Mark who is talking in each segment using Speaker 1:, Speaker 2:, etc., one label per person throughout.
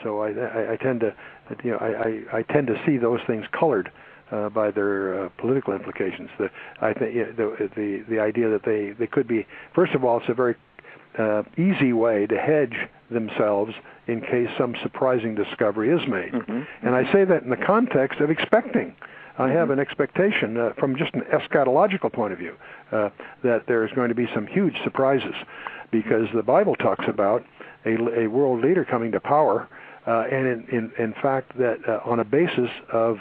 Speaker 1: So I tend to, I tend to see those things colored by their political implications. I think the idea that they could be, first of all, it's a very easy way to hedge themselves in case some surprising discovery is made. And I say that in the context of expecting. I have an expectation from just an eschatological point of view that there's going to be some huge surprises, because the Bible talks about a world leader coming to power, and in fact that on a basis of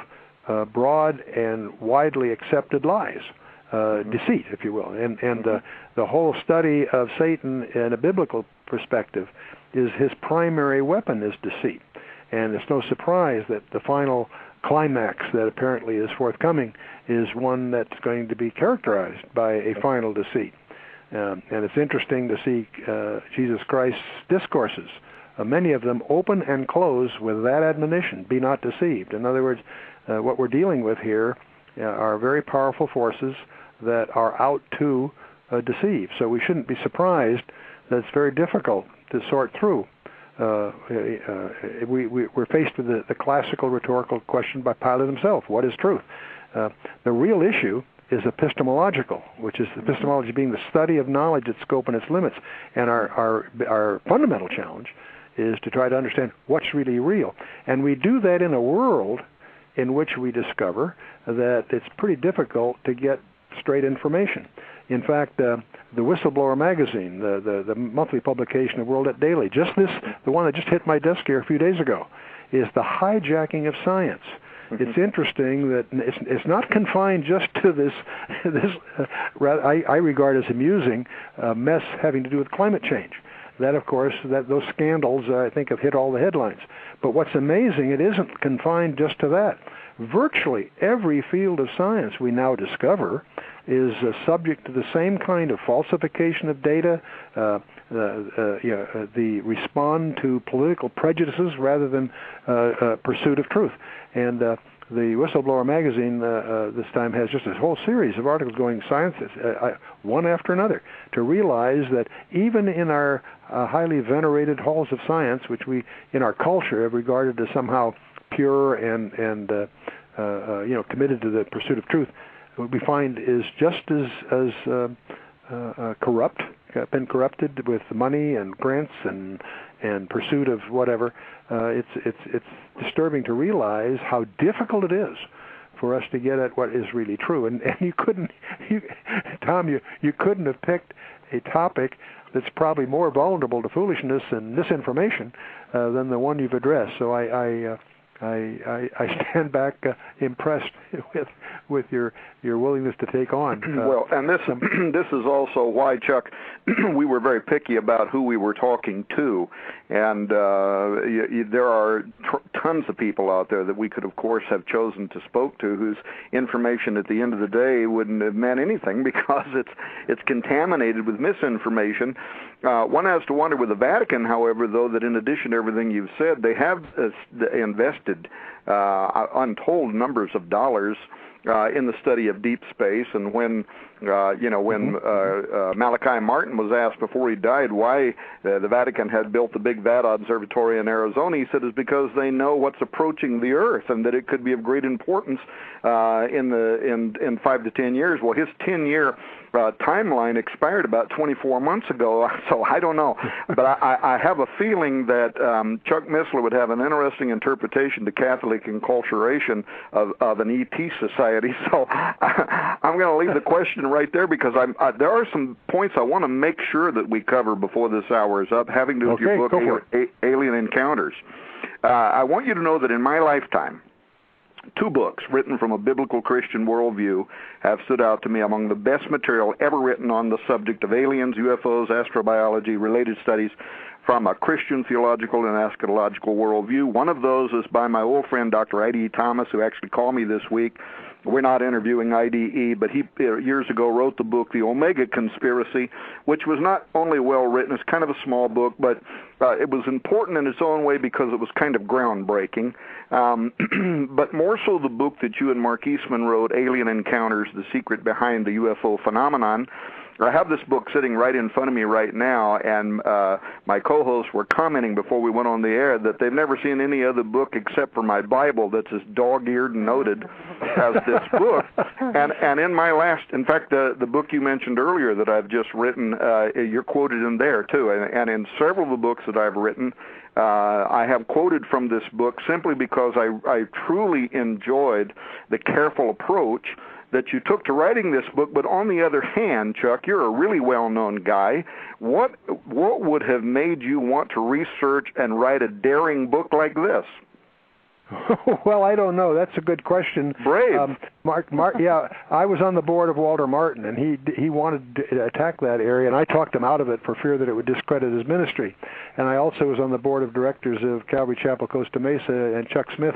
Speaker 1: broad and widely accepted lies, deceit, if you will. And the whole study of Satan in a biblical perspective is his primary weapon is deceit. And it's no surprise that the final climax that apparently is forthcoming is one that's going to be characterized by a final deceit. And it's interesting to see Jesus Christ's discourses. Many of them open and close with that admonition, be not deceived. In other words, what we're dealing with here are very powerful forces that are out to deceive. So we shouldn't be surprised that it's very difficult to sort through. We're faced with the classical rhetorical question by Pilate himself: what is truth? The real issue is epistemological, which is epistemology being the study of knowledge, its scope, and its limits. And our fundamental challenge is to try to understand what's really real. And we do that in a world in which we discover that it's pretty difficult to get straight information. In fact, the Whistleblower magazine, the monthly publication of World Daily, the one that just hit my desk here a few days ago, is the hijacking of science. It's interesting that it's not confined just to this I regard as amusing mess having to do with climate change. That, of course, those scandals, I think, have hit all the headlines. But what's amazing, it isn't confined just to that. Virtually every field of science we now discover is subject to the same kind of falsification of data, the respond to political prejudices rather than pursuit of truth. And the Whistleblower magazine this time has just a whole series of articles going sciences, one after another, to realize that even in our highly venerated halls of science, which we in our culture have regarded as somehow pure and committed to the pursuit of truth, what we find is just as corrupt, been corrupted with money and grants and pursuit of whatever. It's disturbing to realize how difficult it is for us to get at what is really true. And Tom, you couldn't have picked a topic that's probably more vulnerable to foolishness and misinformation than the one you've addressed. So I stand back impressed with your willingness to take on.
Speaker 2: Well, and this is also why, Chuck, we were very picky about who we were talking to, and there are tons of people out there that we could, of course, have chosen to spoke to whose information at the end of the day wouldn't have meant anything because it's contaminated with misinformation. One has to wonder with the Vatican, however, though, that in addition to everything you've said, they have invested untold numbers of dollars in the study of deep space. And when Malachi Martin was asked before he died why the Vatican had built the Big Vada Observatory in Arizona, he said it's because they know what's approaching the Earth and that it could be of great importance in 5 to 10 years. Well, his 10-year timeline expired about 24 months ago, so I don't know. But I have a feeling that Chuck Missler would have an interesting interpretation to Catholic enculturation of an ET society. So I'm going to leave the question right there because there are some points I want to make sure that we cover before this hour is up, having to do with your book, Alien Encounters. I want you to know that in my lifetime, 2 books written from a biblical Christian worldview have stood out to me among the best material ever written on the subject of aliens, UFOs, astrobiology, related studies from a Christian theological and eschatological worldview. One of those is by my old friend Dr. I.D. Thomas, who actually called me this week. We're not interviewing IDE, but he years ago wrote the book, The Omega Conspiracy, which was not only well written, it's kind of a small book, but it was important in its own way because it was kind of groundbreaking. But more so the book that you and Mark Eastman wrote, Alien Encounters, The Secret Behind the UFO Phenomenon, I have this book sitting right in front of me right now, and my co-hosts were commenting before we went on the air that they've never seen any other book except for my Bible that's as dog-eared and noted as this book. And in my last, in fact, the book you mentioned earlier that I've just written, you're quoted in there too. And in several of the books that I've written, I have quoted from this book simply because I truly enjoyed the careful approach that you took to writing this book. But on the other hand, Chuck, you're a really well-known guy. What would have made you want to research and write a daring book like this?
Speaker 1: Well, I don't know. That's a good question.
Speaker 2: Brave.
Speaker 1: Mark, yeah, I was on the board of Walter Martin, and he wanted to attack that area, and I talked him out of it for fear that it would discredit his ministry. And I also was on the board of directors of Calvary Chapel Costa Mesa, and Chuck Smith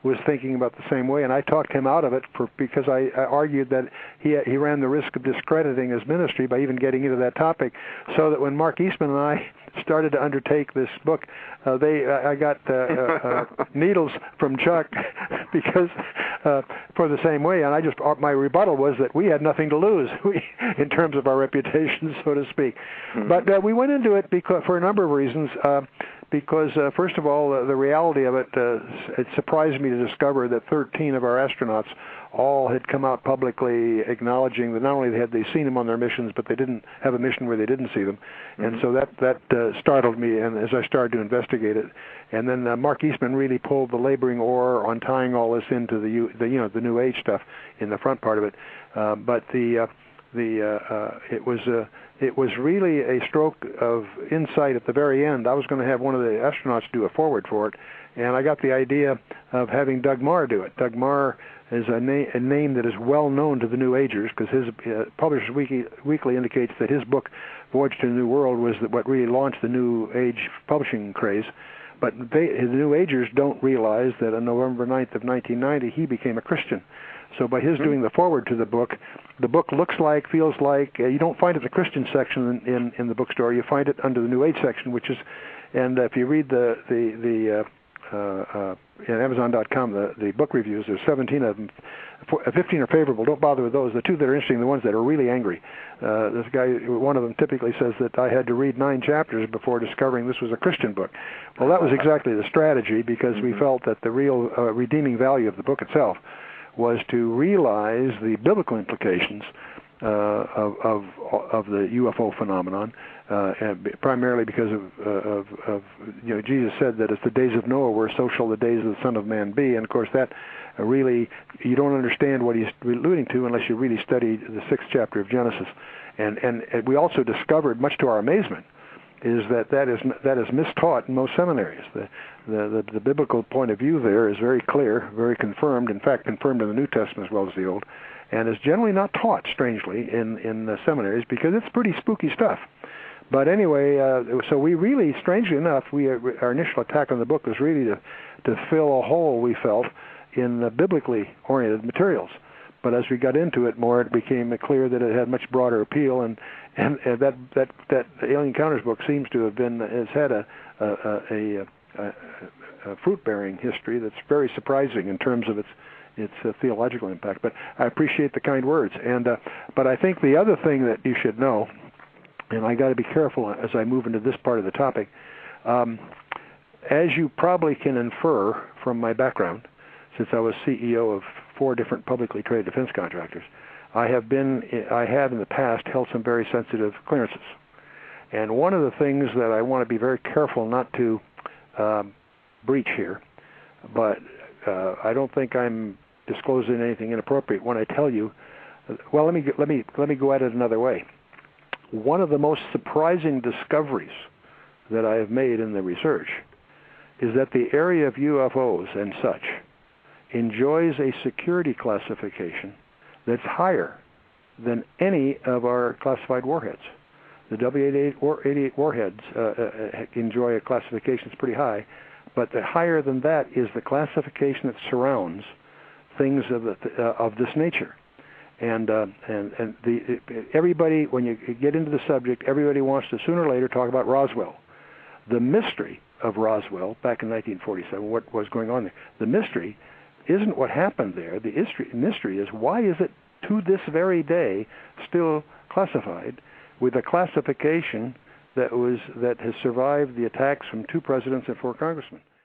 Speaker 1: was thinking about the same way, and I talked him out of it because I argued that he ran the risk of discrediting his ministry by even getting into that topic, so that when Mark Eastman and I started to undertake this book, I got needles from Chuck because for the same way, and my rebuttal was that we had nothing to lose in terms of our reputation, so to speak. Mm-hmm. But we went into it for a number of reasons. Because, first of all, the reality of it surprised me to discover that 13 of our astronauts all had come out publicly acknowledging that not only had they seen them on their missions, but they didn't have a mission where they didn't see them. Mm-hmm. And so that startled me, and as I started to investigate it. And then Mark Eastman really pulled the laboring oar on tying all this into the New Age stuff in the front part of it. But it was really a stroke of insight at the very end. I was going to have one of the astronauts do a foreword for it, and I got the idea of having Doug Marr do it. Doug Marr is a name that is well known to the New Agers, because his Publishers Weekly indicates that his book, Voyage to the New World, was what really launched the New Age publishing craze. But the New Agers don't realize that on November 9th of 1990, he became a Christian. So by his doing the foreword to the book looks like, feels like, you don't find it in the Christian section in the bookstore. You find it under the New Age section, which is, and if you read the in Amazon.com, the book reviews, there's 17 of them. 15 are favorable. Don't bother with those. The two that are interesting, the ones that are really angry. This guy, one of them typically says that I had to read 9 chapters before discovering this was a Christian book. Well, that was exactly the strategy, because we felt that the real redeeming value of the book itself was to realize the biblical implications of the UFO phenomenon, and primarily because of Jesus said that as the days of Noah were, so shall the days of the Son of Man be. And of course, that really, you don't understand what he's alluding to unless you really study the 6th chapter of Genesis. And we also discovered, much to our amazement, is that is mistaught in most seminaries. The biblical point of view there is very clear, very confirmed, in fact confirmed in the New Testament as well as the Old, and is generally not taught, strangely, in the seminaries, because it's pretty spooky stuff. But anyway, so we really, strangely enough, our initial attack on the book was really to fill a hole we felt in biblically oriented materials. But as we got into it more, it became clear that it had much broader appeal, and that Alien Encounters book seems to have has had a fruit-bearing history that's very surprising in terms of its theological impact. But I appreciate the kind words. And but I think the other thing that you should know, and I got to be careful as I move into this part of the topic, as you probably can infer from my background, since I was CEO of 4 different publicly traded defense contractors, I have in the past held some very sensitive clearances. And one of the things that I want to be very careful not to breach here, but I don't think I'm disclosing anything inappropriate when I tell you. Well, let me go at it another way. One of the most surprising discoveries that I have made in the research is that the area of UFOs and such enjoys a security classification that's higher than any of our classified warheads. The W-88 warheads enjoy a classification that's pretty high, but the higher than that is the classification that surrounds things of this nature. And everybody, when you get into the subject, everybody wants to sooner or later talk about Roswell. The mystery of Roswell back in 1947, what was going on there, the mystery isn't what happened there. The mystery is, why is it to this very day still classified with a classification that has survived the attacks from 2 presidents and 4 congressmen.